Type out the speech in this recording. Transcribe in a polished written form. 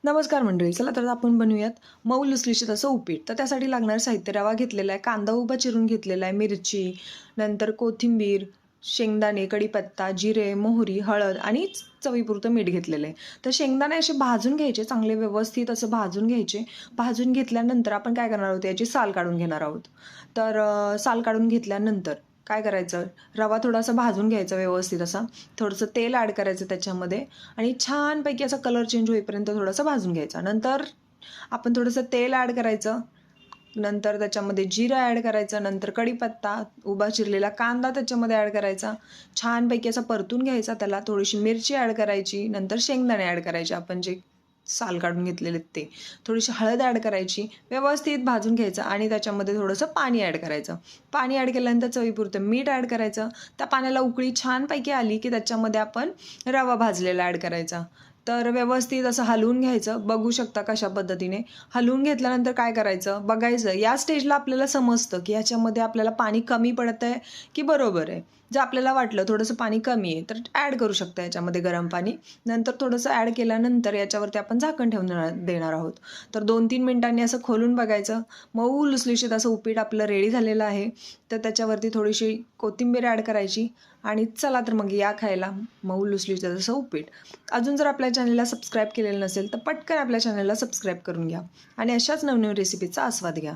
नमस्कार मंडळी, चला तर आपण बनवूयात मऊ लुसलुशीत असं उपीट. तर त्यासाठी लागणारं साहित्य: रवा घेतलेला आहे, कांदा उभा चिरून घेतलेला आहे, मिरची, नंतर कोथिंबीर, शेंगदाणे, कढीपत्ता, जिरे, मोहरी, हळद आणि चवीपुरतं मीठ घेतलेलं आहे. तर शेंगदाणे असे भाजून घ्यायचे, चांगले व्यवस्थित असं भाजून घ्यायचे. भाजून घेतल्यानंतर आपण काय करणार आहोत, याची साल काढून घेणार आहोत. तर साल काढून घेतल्यानंतर काय करायचं, रवा थोडासा भाजून घ्यायचा व्यवस्थित असा, थोडंसं तेल ॲड करायचं त्याच्यामध्ये आणि छानपैकी असा कलर चेंज होईपर्यंत थोडासा भाजून घ्यायचा. नंतर आपण थोडंसं तेल ॲड करायचं, नंतर त्याच्यामध्ये जिरं ॲड करायचं, नंतर कढीपत्ता, उभा चिरलेला कांदा त्याच्यामध्ये ॲड करायचा, छानपैकी असा परतून घ्यायचा त्याला. थोडीशी मिरची ॲड करायची, नंतर शेंगदाणे ॲड करायचे आपण जे साल काढून घेतलेले ते, थोडीशी हळद ॲड करायची, व्यवस्थित भाजून घ्यायचं आणि त्याच्यामध्ये थोडंसं पाणी ॲड करायचं. पाणी ॲड केल्यानंतर चवीपुरतं मीठ ॲड करायचं. त्या पाण्याला उकळी छानपैकी आली की त्याच्यामध्ये आपण रवा भाजलेला ॲड करायचा. तर व्यवस्थित असं हलवून घ्यायचं. बघू शकता कशा पद्धतीने हलवून घेतल्यानंतर काय करायचं, बघायचं. या स्टेजला आपल्याला समजतं की ह्याच्यामध्ये आपल्याला पाणी कमी पडत आहे की बरोबर आहे. जर आपल्याला वाटलं थोडंसं पाणी कमी आहे तर ॲड करू शकता याच्यामध्ये गरम पाणी. नंतर थोडंसं ॲड केल्यानंतर याच्यावरती आपण झाकण ठेवून देणार आहोत. तर 2-3 मिनिटांनी असं खोलून बघायचं. मऊ लुसलुशीत असं उपीट आपलं रेडी झालेलं आहे. तर त्याच्यावरती थोडीशी कोथिंबीर ॲड करायची आणि चला तर मग या खायला मऊ लुसलुशीत असं उपीट. अजून जर आपल्या चॅनलला सबस्क्राईब केलेलं नसेल तर पटकन आपल्या चॅनलला सबस्क्राईब करून घ्या आणि अशाच नवनवीन रेसिपीचा आस्वाद घ्या.